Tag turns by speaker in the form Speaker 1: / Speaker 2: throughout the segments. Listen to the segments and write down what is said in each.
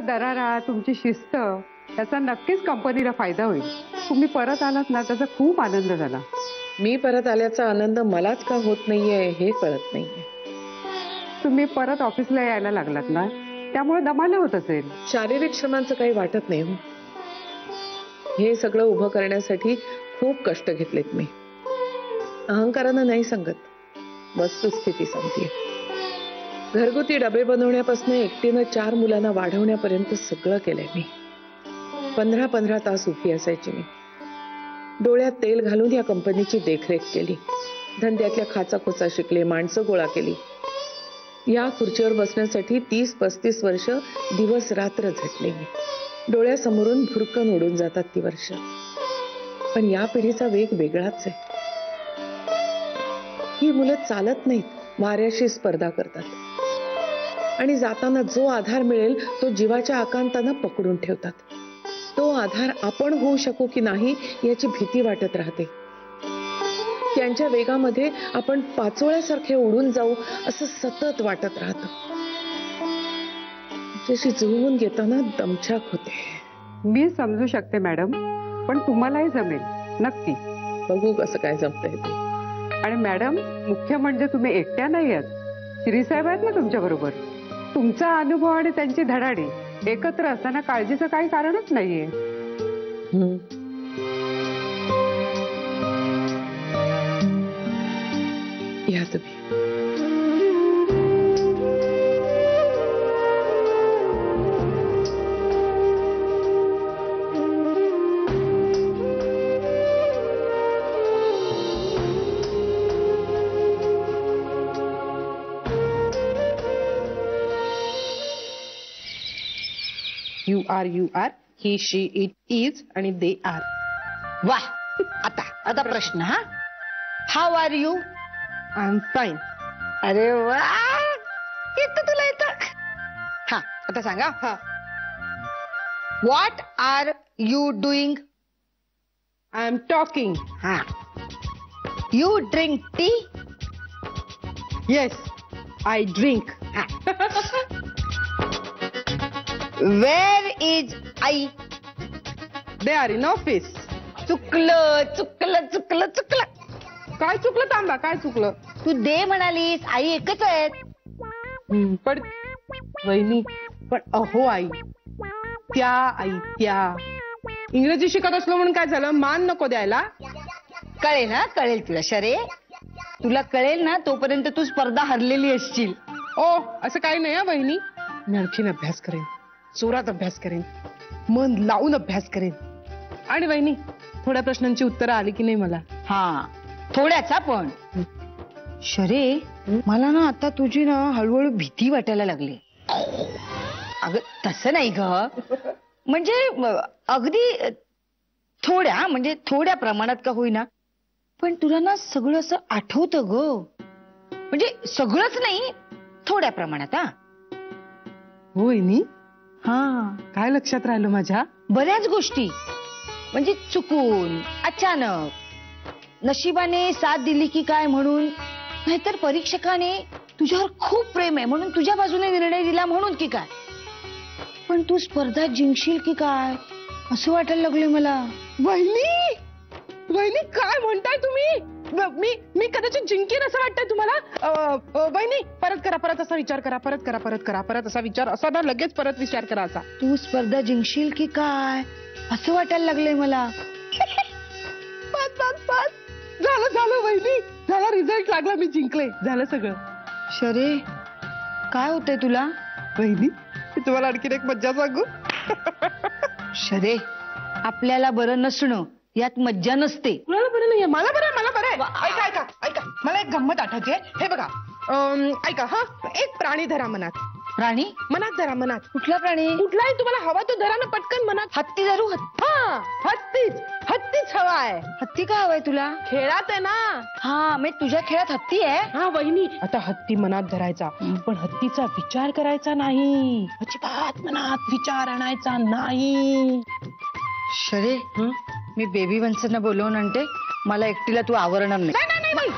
Speaker 1: दरारा, तुमची शिस्त त्याचा नक्कीच कंपनीला फायदा होईल. तुम्ही परत आलात ना त्याचा खूप आनंद झाला.
Speaker 2: मी परत आल्याचा आनंद मलाच का होत नाहीये हे कळत नाहीये.
Speaker 1: तुम्ही परत ऑफिसला यायला लागलात ना त्यामुळे दमानं होत असेल.
Speaker 2: शारीरिक श्रमांचं काही वाटत नाही हो. हे सगळं उभं करण्यासाठी खूप कष्ट घेतलेत मी. अहंकारानं नाही सांगत, वस्तुस्थिती सांगते. घरगुती डबे बनवण्यापासून एकटीनं 4 मुलांना वाढवण्यापर्यंत सगळं केलंय मी. 15-15 तास उभी असायची मी. डोळ्यात तेल घालून या कंपनीची देखरेख केली. धंद्यातल्या खाचाखोचा शिकले, माणसं गोळा केली. या खुर्चीवर बसण्यासाठी 30-35 वर्ष दिवस रात्र झटले मी. डोळ्यासमोरून भुरकन उडून जातात ती वर्ष. पण या पिढीचा वेग वेगळाच आहे. ही मुलं चालत नाहीत, वाऱ्याशी स्पर्धा करतात आणि जाताना जो आधार मिळेल तो जीवाच्या आकांतानं पकडून ठेवतात. तो आधार आपण होऊ शकू की नाही याची भीती वाटत राहते. त्यांच्या वेगामध्ये आपण पाचोळ्यासारखे उडून जाऊ असं सतत वाटत राहतं. जशी जुळवून घेताना दमछाक होते.
Speaker 1: मी समजू शकते मॅडम, पण तुम्हालाही जमेल नक्की.
Speaker 2: बघू कसं काय जमतंय ते.
Speaker 1: आणि मॅडम मुख्य म्हणजे तुम्ही एकट्या नाही आहात. श्रीसाहेब आहेत ना तुमच्या बरोबर. तुमचा अनुभव आणि त्यांची धडाडी एकत्र असताना काळजीचं काही कारणच नाहीये.
Speaker 2: या तुम्ही.
Speaker 3: You are, he, she, it, is आणि they are.
Speaker 4: वाह. आता प्रश्न. हा, how are you?
Speaker 3: I am fine.
Speaker 4: अरे वा, येतं तुला येतं. हा, आता सांगा.
Speaker 3: हा.
Speaker 4: What are you doing?
Speaker 3: I am talking.
Speaker 4: हा. You drink tea?
Speaker 3: Yes, I drink.
Speaker 4: Where is आई?
Speaker 3: They are in office.
Speaker 4: चुकलं चुकलं चुकलं चुकलं.
Speaker 3: काय चुकलं तांबा, काय चुकलं?
Speaker 4: तू दे म्हणालीस, आई एकच आहेत.
Speaker 3: पण वहिनी, पण अहो आई, त्या आई त्या. इंग्रजी शिकत असलो म्हणून काय झालं? मान नको द्यायला.
Speaker 4: कळेल ना, कळेल तुला. शरे, तुला कळेल ना तोपर्यंत तू स्पर्धा हरलेली असशील.
Speaker 3: ओ, असं काही नाही हा वहिनी. मी आणखीन अभ्यास करेन, जोरात अभ्यास करेन, मन लावून अभ्यास करेन. आणि वहिनी, थोड्या प्रश्नांची उत्तरं आली की नाही मला?
Speaker 4: हा, थोड्याचा पण. शरे, मला ना आता तुझी ना हळूहळू भीती वाटायला लागली. अगं तसं नाही ग, म्हणजे अगदी थोड्या, म्हणजे थोड्या प्रमाणात का होईना, पण तुला ना सगळं असं आठवतं ग. म्हणजे सगळंच नाही, थोड्या प्रमाणात. हा
Speaker 3: वहिनी,
Speaker 4: हा,
Speaker 3: काय लक्षात राहिलं माझ्या?
Speaker 4: बऱ्याच गोष्टी. म्हणजे चुकून, अचानक, नशिबाने साथ दिली की काय म्हणून, नाहीतर परीक्षकाने तुझ्यावर खूप प्रेम आहे म्हणून तुझ्या बाजूने निर्णय दिला म्हणून की काय. पण तू स्पर्धा जिंकशील की काय असं वाटायला लागले मला.
Speaker 3: वहिनी, वहिनी काय म्हणताय तुम्ही? मी कदाचित जिंकेन असं वाटतंय तुम्हाला? वहिनी, परत करा, परत असा विचार करा, परत करा, परत करा, परत असा विचार, असा ना लगेच परत विचार करा असा.
Speaker 4: तू स्पर्धा जिंकशील की काय असं वाटायला लागलंय मला.
Speaker 3: झालं वहिनी, झाला, रिझल्ट लागला, मी जिंकले, झालं सगळं.
Speaker 4: शरे, काय होतंय तुला?
Speaker 3: वहिनी, मी तुम्हाला आणखीन एक मज्जा सांगू?
Speaker 4: शरे, आपल्याला बरं नसणं यात मज्जा नसते.
Speaker 3: मला बरं नाहीये, मला बरं आहे, मला बरं आहे. ऐका ऐका ऐका, मला एक गंमत आठवते. हे बघा, ऐका. हा, एक प्राणी धरा मनात.
Speaker 4: प्राणी?
Speaker 3: मनात धरा, मनात.
Speaker 4: कुठला प्राणी?
Speaker 3: कुठलाही तुम्हाला हवा तो धरा ना पटकन मनात.
Speaker 4: हत्ती धरू?
Speaker 3: हा, हत्तीच हवा आहे.
Speaker 4: हत्ती का हवाय तुला?
Speaker 3: खेळात आहे ना.
Speaker 4: हा, मी तुझ्या खेळात हत्ती आहे.
Speaker 3: हा वहिनी, आता हत्ती मनात धरायचा, पण हत्तीचा विचार करायचा नाही. अजिबात मनात विचार आणायचा नाही.
Speaker 4: शरे, मी बेबी वंसना बोलवून आणते, मला एकटीला तू आवरणार नाही.
Speaker 3: नाही नाही,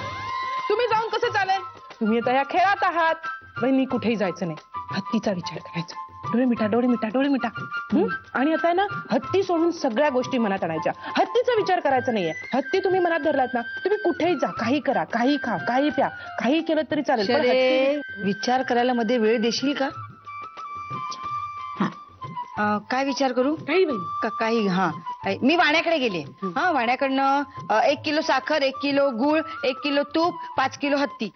Speaker 3: तुम्ही जाऊन कसं चालेल? तुम्ही आता या खेळात आहात. वहिनी, कुठेही जायचं नाही, हत्तीचा विचार करायचा. डोळे मिठा डोळे मिठा डोळे मिठा. आणि आता आहे ना हत्ती सोडून सगळ्या गोष्टी मनात आणायच्या. हत्तीचा विचार करायचा नाहीये. हत्ती तुम्ही मनात धरलात ना तुम्ही कुठेही जा, काही करा, काही खा, काही प्या, काही केलं तरी चालेल, पण हत्ती-
Speaker 4: विचार करायला मध्ये वेळ देशील का? काय विचार करू?
Speaker 3: काही नाही.
Speaker 4: काही हा मी वाण्याकडे गेले. हा वाण्याकडनं 1 किलो साखर, 1 किलो गुळ, 1 किलो तूप, 5 किलो हत्ती.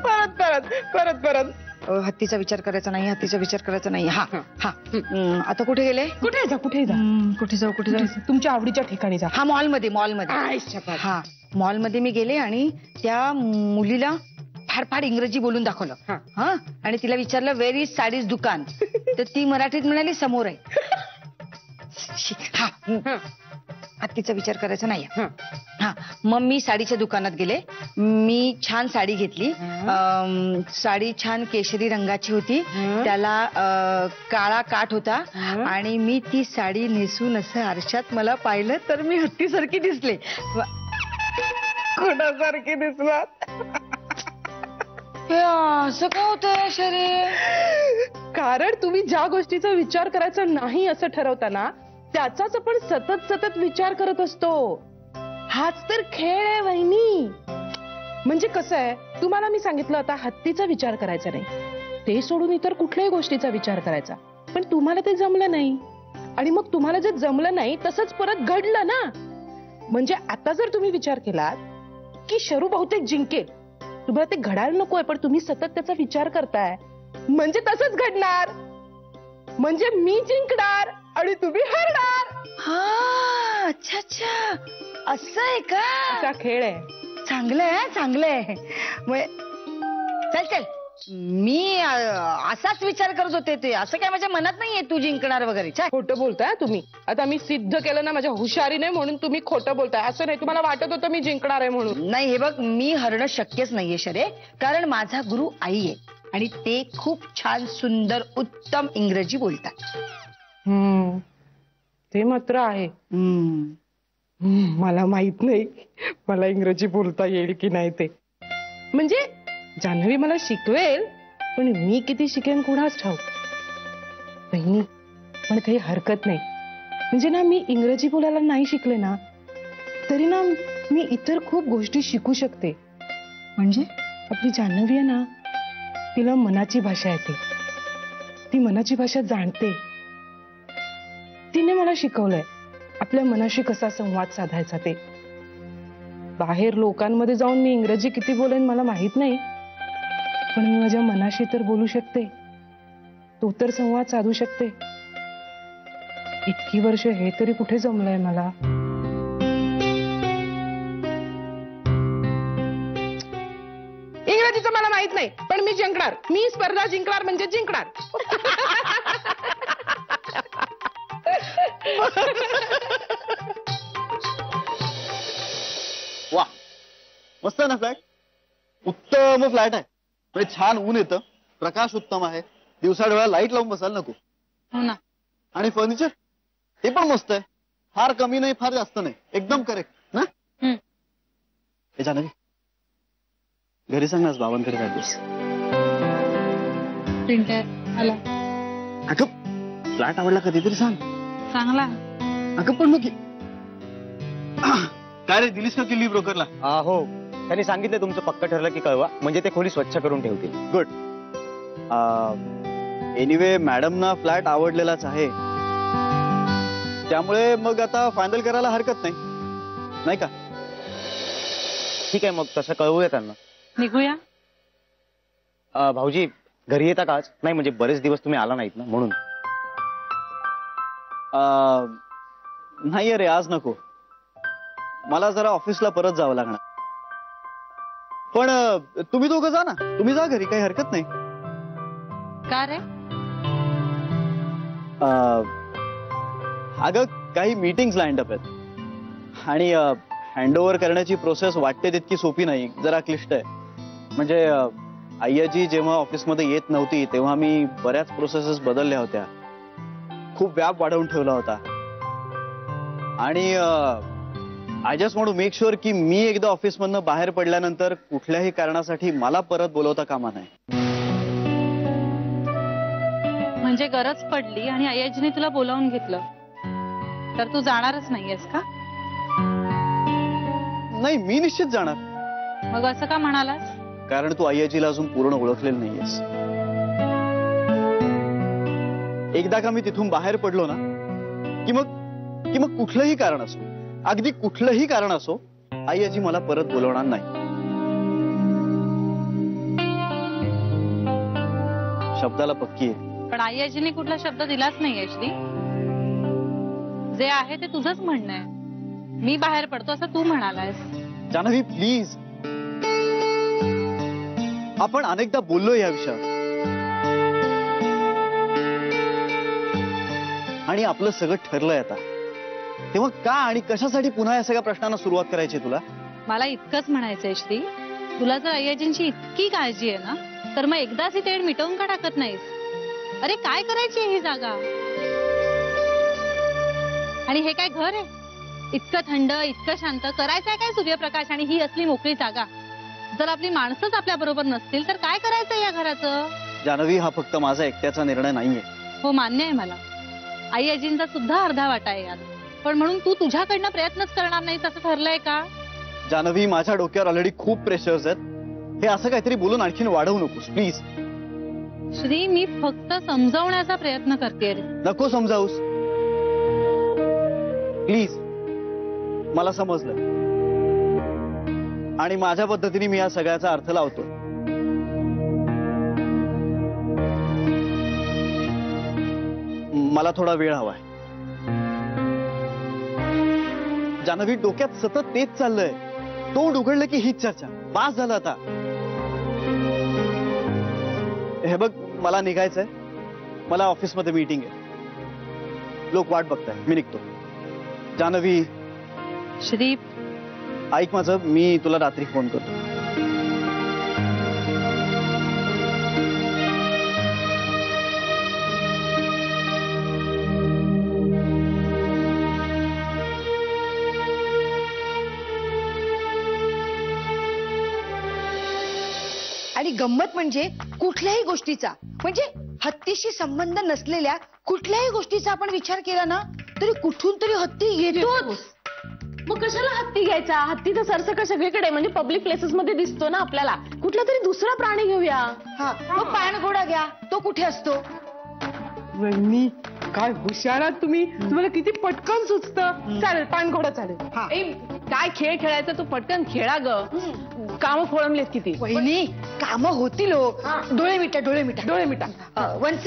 Speaker 3: परत परत परत परत
Speaker 4: हत्तीचा विचार करायचा नाही, हत्तीचा विचार करायचा नाही. हा हा आता कुठे गेले?
Speaker 3: कुठे जा, कुठे जा,
Speaker 4: कुठे जाऊ, कुठे जाऊ?
Speaker 3: तुमच्या आवडीच्या ठिकाणी जा.
Speaker 4: हा मॉलमध्ये, मॉलमध्ये. हा मॉलमध्ये मी गेले आणि त्या मुलीला फाड इंग्रजी बोलून दाखवलं. हा आणि तिला विचारलं वेअर इज साडीज दुकान, तर ती मराठीत म्हणाली समोर आहे. हा हत्तीचा विचार करायचा नाही. हा मग मी साडीच्या दुकानात गेले. मी छान साडी घेतली. साडी छान केशरी रंगाची होती, त्याला काळा काठ होता आणि मी ती साडी नेसून असं आरशात मला पाहिलं तर मी हत्तीसारखी दिसले.
Speaker 3: कोणासारखी दिसलात?
Speaker 4: असं का होतंय शरीर?
Speaker 3: कारण तुम्ही ज्या गोष्टीचा विचार करायचा नाही असं ठरवताना त्याचाच आपण सतत सतत विचार करत असतो. हाच तर खेळ आहे वहिनी. म्हणजे कसं आहे, तुम्हाला मी सांगितलं आता हत्तीचा विचार करायचा नाही, ते सोडून इतर कुठल्याही गोष्टीचा विचार करायचा. पण तुम्हाला ते जमलं नाही आणि मग तुम्हाला जे जमलं नाही तसंच परत घडलं ना. म्हणजे आता जर तुम्ही विचार केलात की शरू बहुतेक जिंकेल, तुम्हाला ते घडायला नकोय पण तुम्ही सतत त्याचा विचार करताय, म्हणजे तसंच घडणार. म्हणजे मी जिंकणार आणि तुम्ही हरणार.
Speaker 4: हा अच्छा अच्छा असं आहे का?
Speaker 3: असा खेळ आहे.
Speaker 4: चांगलंय चांगलंय. चल चल मी असाच विचार करत होते. ते असं काय माझ्या मनात नाहीये तू जिंकणार वगैरे.
Speaker 3: खोटं बोलताय तुम्ही. आता मी सिद्ध केलं ना माझ्या हुशारीने, म्हणून तुम्ही खोटं बोलताय. असं नाही तुम्हाला वाटत होतं मी जिंकणार आहे म्हणून.
Speaker 4: नाही हे बघ, मी हरणं शक्यच नाहीये शरे, कारण माझा गुरु आई आहे आणि ते खूप छान सुंदर उत्तम इंग्रजी बोलतात.
Speaker 3: ते मात्र आहे. मला माहित नाही मला इंग्रजी बोलता येईल की नाही ते. म्हणजे जान्हवी मला शिकवेल, पण मी किती शिकेन कुणाच ठाऊक. बहिणी पण काही हरकत नाही. म्हणजे ना मी इंग्रजी बोलायला नाही शिकले ना तरी ना मी इतर खूप गोष्टी शिकू शकते.
Speaker 4: म्हणजे
Speaker 3: आपली जान्हवी आहे ना, तिला मनाची भाषा येते, ती मनाची भाषा जाणते. तिने मला शिकवलंय आपल्या मनाशी कसा संवाद साधायचा ते. बाहेर लोकांमध्ये जाऊन मी इंग्रजी किती बोलेन मला माहित नाही, पण मी माझ्या मनाशी तर बोलू शकते, तो तर संवाद साधू शकते. इतकी वर्ष हे तरी कुठे जमलंय मला. इंग्रजीचं मला माहित नाही, पण मी जिंकणार. मी स्पर्धा जिंकणार म्हणजे जिंकणार.
Speaker 5: वा मस्त आहे ना फ्लॅट. उत्तम फ्लॅट आहे. म्हणजे छान ऊन येतं, प्रकाश उत्तम आहे, दिवसा डोळ्याला लाईट लावून बसायला नको.
Speaker 4: हो ना.
Speaker 5: आणि फर्निचर ते पण मस्त आहे. फार कमी नाही फार जास्त नाही, एकदम करेक्ट ना. हे जाणवी घरी सांग ना बाबांकडे जातोस. अगं फ्लॅट आवडला कधीतरी सांग.
Speaker 4: चांगला.
Speaker 5: अगं पण मग काय रे दिलीस का किल्ली ब्रोकरला?
Speaker 6: हो त्यांनी सांगितलं तुमचं पक्क ठरलं की कळवा, म्हणजे ते खोली स्वच्छ करून ठेवतील.
Speaker 5: गुड. एनिवे मॅडमना फ्लॅट आवडलेलाच आहे, त्यामुळे मग आता फायनल करायला हरकत नाही, नाही का?
Speaker 6: ठीक आहे मग तसं कळवूया त्यांना.
Speaker 4: निघूया.
Speaker 6: भाऊजी घरी येता का आज? नाही म्हणजे बरेच दिवस तुम्ही आला नाहीत ना म्हणून.
Speaker 5: नाही अरे आज नको, मला जरा ऑफिसला परत जावं लागणार. पण तुम्ही दोघं जा ना, तुम्ही जा घरी, काही हरकत नाही.
Speaker 4: का रे?
Speaker 5: अगं काही मीटिंग्स लाईन अप आहेत आणि हँडओव्हर करण्याची प्रोसेस वाटते तितकी सोपी नाही, जरा क्लिष्ट आहे. म्हणजे अय्याजी जेव्हा ऑफिसमध्ये येत नव्हती तेव्हा मी बऱ्याच प्रोसेसेस बदलल्या होत्या, खूप व्याप वाढवून ठेवला होता आणि I just want to make sure की मी एकदा ऑफिसमधनं बाहेर पडल्यानंतर कुठल्याही कारणासाठी मला परत बोलवता कामा नये.
Speaker 7: म्हणजे गरज पडली आणि अय्याजीने तुला बोलावून घेतलं तर तू जाणारच नाहीयेस का?
Speaker 5: नाही, मी निश्चित जाणार.
Speaker 7: मग असं का म्हणालास?
Speaker 5: कारण तू अय्याजीला अजून पूर्ण ओळखलेलं नाहीयेस. एकदा का मी तिथून बाहेर पडलो ना की मग कुठलंही कारण असो, अगदी कुठलंही कारण असो, अय्याजी मला परत बोलवणार नाही. शब्दाला पक्की आहे.
Speaker 7: पण अय्याजीने कुठला शब्द दिलाच नाहीये श्री. जे आहे ते तुझंच म्हणणं आहे. मी बाहेर पडतो असं तू म्हणालायस.
Speaker 5: जान्हवी प्लीज, आपण अनेकदा बोललो या विषयावर आणि आपलं सगळं ठरलंय आता. तेव्हा का आणि कशासाठी पुन्हा या सगळ्या प्रश्नांना सुरुवात करायची तुला?
Speaker 7: मला इतकंच म्हणायचंय श्री, तुला जर अय्याजींची इतकी काळजी आहे ना तर मग एकदाच ही तेढ मिटवून का टाकत नाहीस? अरे काय करायची आहे ही जागा? आणि हे काय घर आहे? इतकं थंड, इतकं शांत, करायचंय काय सूर्यप्रकाश आणि ही असली मोकळी जागा? जर आपली माणसंच आपल्या बरोबर नसतील तर काय करायचंय या घराचं?
Speaker 5: जान्हवी, हा फक्त माझा एकट्याचा निर्णय नाहीये.
Speaker 7: हो, मान्य आहे मला. अय्याजींचा सुद्धा अर्धा वाटा आहे यात. पण म्हणून तू तुझ्याकडनं प्रयत्नच करणार नाहीस असं ठरलंय का?
Speaker 5: जान्हवी, माझ्या डोक्यावर ऑलरेडी खूप प्रेशर्स आहेत. हे असं काहीतरी बोलून आणखीन वाढवू नकोस प्लीज.
Speaker 7: श्री, मी फक्त समजावण्याचा प्रयत्न करते.
Speaker 5: नको समजावूस प्लीज. मला समजलं आणि माझ्या पद्धतीने मी या सगळ्याचा अर्थ लावतो. मला थोडा वेळ हवाय. जान्हवी, डोक्यात सतत तेच चाललंय. तोंड उघडलं की हीच चर्चा. पास झालं आता. हे बघ, मला निघायचंय. मला ऑफिसमध्ये मीटिंग आहे. लोक वाट बघताय. मी निघतो. जान्हवी,
Speaker 7: श्री,
Speaker 5: ऐक माझं, मी तुला रात्री फोन करतो.
Speaker 4: आणि गंमत म्हणजे कुठल्याही गोष्टीचा, म्हणजे हत्तीशी संबंध नसलेल्या कुठल्याही गोष्टीचा आपण विचार केला ना तरी कुठून तरी हत्ती येतोच.
Speaker 3: मग कशाला हत्ती घ्यायचा? हत्ती तर सरसकट सगळीकडे, म्हणजे पब्लिक प्लेसेस मध्ये दिसतो ना आपल्याला. कुठला तरी दुसरा प्राणी घेऊया.
Speaker 4: हा, मग पाणघोडा घ्या. तो कुठे असतो?
Speaker 3: वहिनी, काय हुशार आहात तुम्ही. तुम्हाला किती पटकन सुचतं. चालेल, पाणघोडा चालेल.
Speaker 4: हा.
Speaker 3: ए, काय खेळ खेळायचा तू पटकन खेळा ग. कामं खोळंबलेत किती.
Speaker 4: वहिनी, कामं होतील हो. डोळे मिटा, डोळे मिटा.
Speaker 3: डोळे मिटा.
Speaker 4: वंच,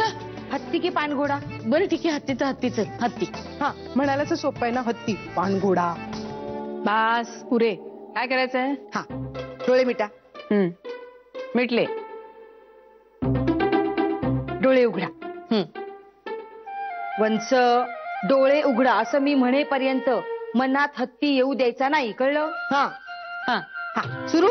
Speaker 4: हत्ती की पाणघोडा?
Speaker 3: बरं ठीक आहे, हत्तीच हत्ती. हा, म्हणायलाच सोपं आहे ना, हत्ती पाणघोडा. बास, पुरे. काय करायचंय?
Speaker 4: हा, डोळे मिटा.
Speaker 3: मिटले.
Speaker 4: डोळे उघडा. वंच, डोळे उघडा असं मी म्हणेपर्यंत मनात हत्ती येऊ द्यायचा नाही, कळलं?
Speaker 3: हा हा
Speaker 4: हा, सुरू.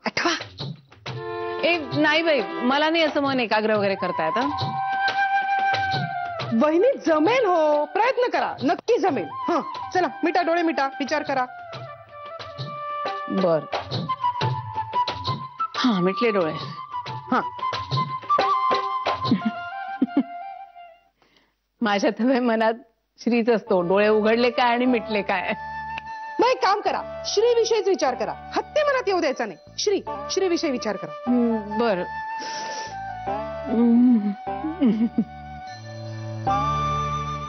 Speaker 4: आठवा.
Speaker 3: ए नाही बाई, मला नाही असं मन एकाग्र वगैरे करता येत. वहिनी, जमेल हो. प्रयत्न करा, नक्की जमेल. हा, चला मिटा, डोळे मिटा, विचार करा. बर. हा, मिटले डोळे. हा. माझ्या तर मनात श्रीच असतो. डोळे उघडले काय आणि मिटले काय. मग एक काम करा, श्री विषयीच विचार करा. हत्ती मनात येऊ द्यायचा नाही. श्री विषयी विचार करा. बर.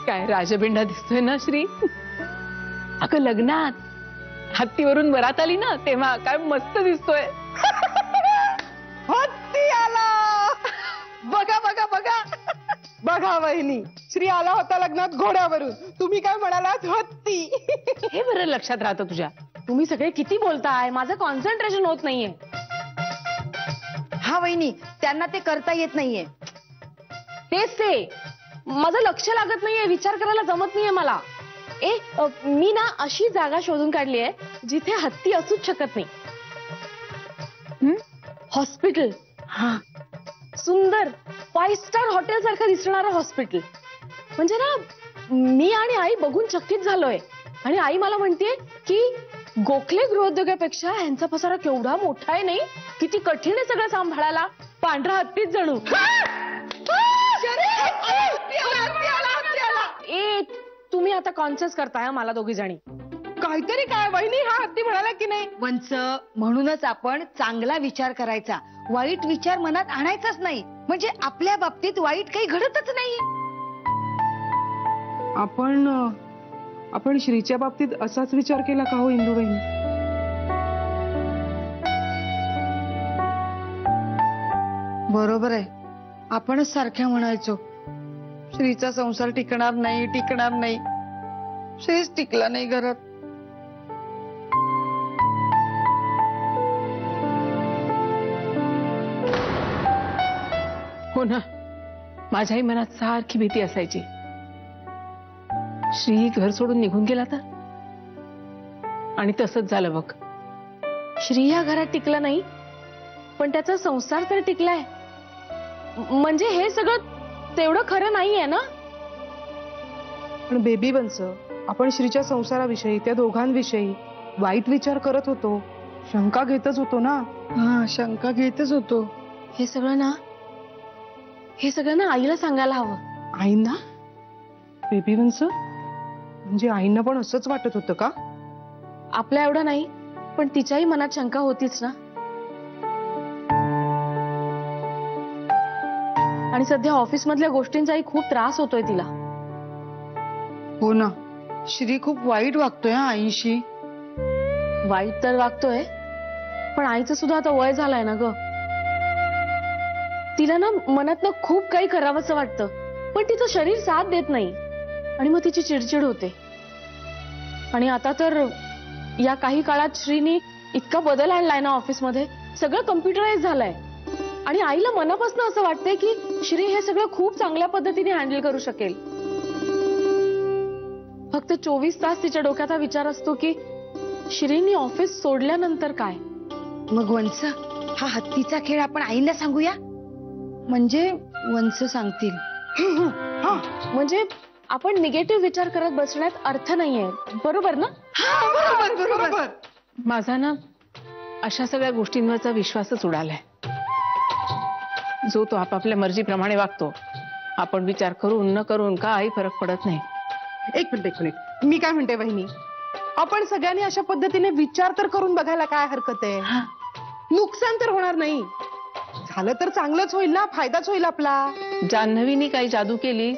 Speaker 3: काय राजबिंडा दिसतोय ना श्री. अगं, लग्नात हत्तीवरून वरात आली ना तेव्हा काय मस्त दिसतोय. हत्ती आला. बघा बघा बघा बघा वहिनी, श्री आला होता लग्नात घोड्यावरून. तुम्ही काय म्हणालात? हत्ती. हे बरं लक्षात राहतं तुझ्या. तुम्ही सगळे किती बोलताय, माझं कॉन्सन्ट्रेशन होत नाहीये.
Speaker 4: हा वहिनी, त्यांना ते करता येत नाहीये.
Speaker 3: तेच ते, माझं लक्ष लागत नाहीये, विचार करायला जमत नाहीये मला. मी ना अशी जागा शोधून काढली आहे जिथे हत्ती असूच शकत नाही. हॉस्पिटल. हा, सुंदर 5 स्टार हॉटेल सारखं दिसणारं हॉस्पिटल. म्हणजे ना मी आणि आई बघून चकित झालोय. आणि आई मला म्हणते की गोखले गृहोद्योगापेक्षा यांचा पसारा केवढा मोठा आहे नाही, किती कठीण आहे सगळं सांभाळायला. पांढरा हत्तीच जणू. ए तुम्ही आता कॉन्शियस करताय मला दोघी जणी. काहीतरी काय वहिनी, हा हत्ती म्हणाला की नाही.
Speaker 4: वंच, म्हणूनच आपण चांगला विचार करायचा, वाईट विचार मनात आणायचाच नाही. म्हणजे आपल्या बाबतीत वाईट काही घडतच नाही.
Speaker 3: आपण श्रीच्या बाबतीत असाच विचार केला का हो इंदू बहिणी?
Speaker 4: बरोबर आहे, आपणच सारख्या म्हणायचो श्रीचा संसार टिकणार नाही, टिकणार नाही. श्रीच टिकला नाही घरात.
Speaker 3: हो ना, माझ्याही मनात सारखी भीती असायची. श्री घर सोडून निघून गेला तर. आणि तसंच झालं बघ. श्री या घरात टिकला नाही, पण त्याचा संसार तर टिकलाय. म्हणजे हे सगळं तेवढं खरं नाहीये ना.
Speaker 8: पण बेबी बंस, आपण श्रीच्या संसाराविषयी, त्या दोघांविषयी वाईट विचार करत होतो, शंका घेतच होतो ना.
Speaker 4: हा, शंका घेतच होतो.
Speaker 3: हे सगळं ना आईला सांगायला हवं.
Speaker 8: आईंना? बेबी बंस, म्हणजे आईंना पण असंच वाटत होतं का?
Speaker 3: आपल्या एवढं नाही, पण तिच्याही मनात शंका होतीच ना. आणि सध्या ऑफिस मधल्या गोष्टींचाही खूप त्रास होतोय तिला.
Speaker 4: हो ना, श्री खूप वाईट वागतोय आईशी.
Speaker 3: वाईट तर वागतोय, पण आईचं सुद्धा आता वय झालंय ना ग. तिला ना मनातनं खूप काही करावंसं वाटतं, पण तिचं शरीर साथ देत नाही. आणि मग तिची चिडचिड होते. आणि आता तर या काही काळात श्रीनी इतका बदल आणलाय ना ऑफिसमध्ये, सगळं कम्प्युटराइज झालंय. आणि आईला मनापासून असं वाटतंय की श्री हे सगळं खूप चांगल्या पद्धतीने हँडल करू शकेल. फक्त 24 तास तिच्या डोक्यात हा विचार असतो की श्रीनी ऑफिस सोडल्यानंतर काय.
Speaker 4: मग वंस, हा हत्तीचा खेळ आपण आईला सांगूया, म्हणजे वंस सांगतील.
Speaker 3: म्हणजे आपण निगेटिव्ह विचार करत बसण्यात अर्थ नाहीये, बरोबर ना?
Speaker 4: बरोबर.
Speaker 3: माझा ना अशा सगळ्या गोष्टींवरचा विश्वासच उडालाय. जो तो आपापल्या मर्जीप्रमाणे वागतो. आपण विचार करून न करून काही फरक पडत नाही.
Speaker 8: एक मिनिट, मी काय म्हणते वहिनी, आपण सगळ्यांनी अशा पद्धतीने विचार तर करून बघायला काय हरकत आहे? नुकसान तर होणार नाही. झालं तर चांगलंच होईल ना, फायदाच होईल आपला.
Speaker 3: जान्हवीनी काही जादू केली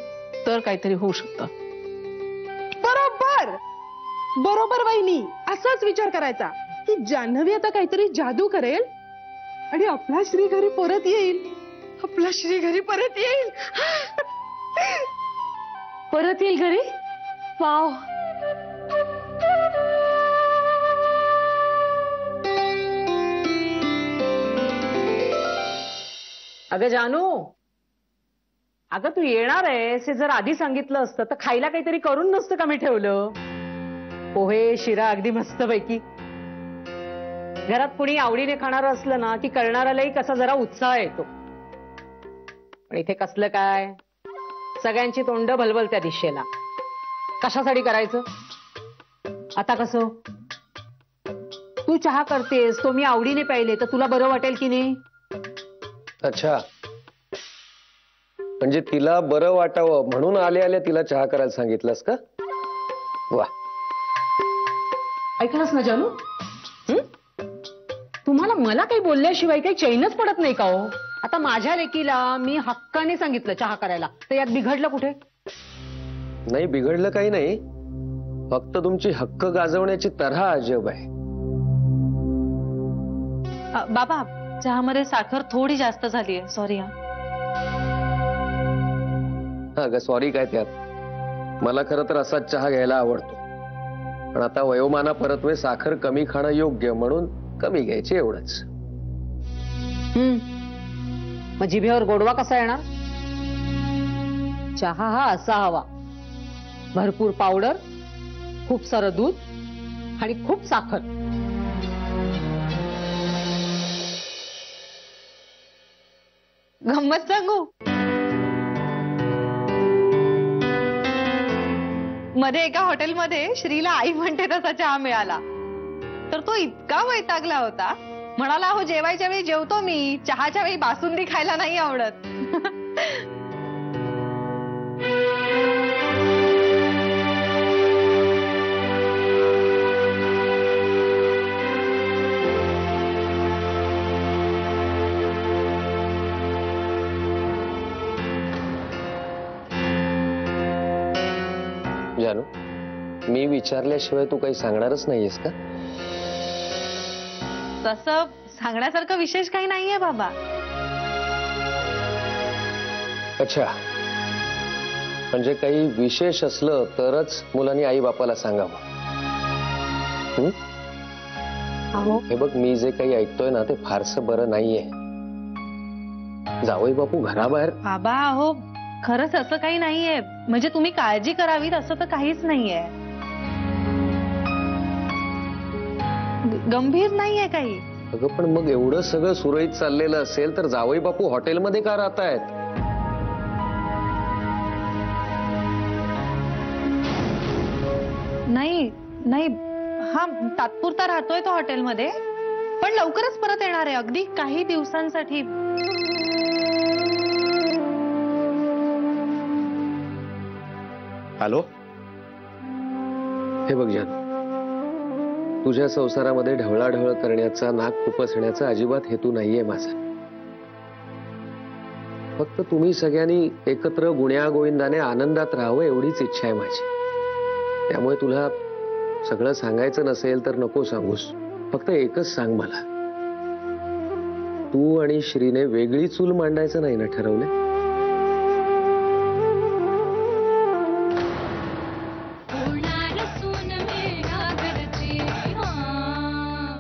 Speaker 3: तर काहीतरी होऊ शकतं.
Speaker 8: बरोबर वहिनी, असाच विचार करायचा की जान्हवी आता काहीतरी जादू करेल आणि आपला श्री घरी परत येईल.
Speaker 3: परत येईल घरी. वाव.
Speaker 9: अगं जानू, अगं तू येणार आहेस हे जर आधी सांगितलं असतं तर खायला काहीतरी करून नसतं का मी ठेवलं. पोहे शिरा अगदी मस्त पैकी. घरात कुणी आवडीने खाणार असलं ना की करणाऱ्यालाही कसा जरा उत्साह येतो. पण इथे कसलं काय, सगळ्यांची तोंड भलभल त्या दिशेला. कशासाठी करायचं? आता कसं, तू चहा करतेस तो मी आवडीने प्यायले तर तुला बरं वाटेल की नाही?
Speaker 10: अच्छा, म्हणजे तिला बरं वाटावं म्हणून आले आले तिला चहा करायला सांगितलंस का? वा.
Speaker 9: ऐकलंस ना जानू, तुम्हाला मला काही बोलल्याशिवाय काही चैनच पडत नाही का हो? आता माझ्या लेकीला मी हक्काने सांगितलं चहा करायला, तर यात बिघडलं कुठे?
Speaker 10: नाही, बिघडलं काही नाही, फक्त तुमची हक्क गाजवण्याची तऱ्हा अजब आहे.
Speaker 7: बाबा, चहामध्ये साखर थोडी जास्त झालीये, सॉरी.
Speaker 10: अगं सॉरी काय त्यात, मला खरं तर असाच चहा घ्यायला आवडतो. पण आता वयोमाना परत्वे साखर कमी खाणं योग्य म्हणून कमी घ्यायची, एवढंच.
Speaker 9: मग जिभेवर गोडवा कसा येणार? चहा हा असा हवा, भरपूर पावडर, खूप सारं दूध आणि खूप साखर.
Speaker 7: गंमत सांगू,
Speaker 11: मध्ये एका हॉटेलमध्ये श्रीला आई म्हणते तसा चहा मिळाला तर तो इतका वैतागला होता, म्हणाला अहो जेवायच्या वेळी जेवतो मी, चहाच्या वेळी बासुंदी खायला नाही आवडत.
Speaker 10: जानू, मी विचारल्याशिवाय तू काही सांगणारच नाहीयेस का?
Speaker 11: तसं सांगण्यासारखं विशेष काही नाहीये बाबा.
Speaker 10: अच्छा, म्हणजे काही विशेष असलं तरच मुलांनी आई बापाला सांगावं.
Speaker 11: अहो
Speaker 10: हे बघ, मी जे काही ऐकतोय ना ते फारसं बरं नाहीये. जावई बापू घराबाहेर.
Speaker 11: बाबा अहो खरंच असं काही नाहीये, म्हणजे तुम्ही काळजी करावीत असं तर काहीच नाहीये. गंभीर नाहीये काही.
Speaker 10: अगं पण मग एवढं सगळं सुरळीत चाललेलं असेल तर जावई बापू हॉटेलमध्ये का राहतायत?
Speaker 11: नाही नाही, हा तात्पुरता राहतोय तो हॉटेलमध्ये, पण लवकरच परत येणार आहे, अगदी काही दिवसांसाठी.
Speaker 5: हॅलो.
Speaker 10: हे बघ जानू, तुझ्या संसारामध्ये ढवळाढवळ करण्याचा, नाक खुपसण्याचा अजिबात हेतू नाहीये माझा. फक्त तुम्ही सगळ्यांनी एकत्र गुण्या गोविंदाने आनंदात राहावं एवढीच इच्छा आहे माझी. त्यामुळे तुला सगळं सांगायचं नसेल तर नको सांगूस, फक्त एकच सांग मला, तू आणि श्रीने वेगळी चूल मांडायचं नाही ना ठरवलं?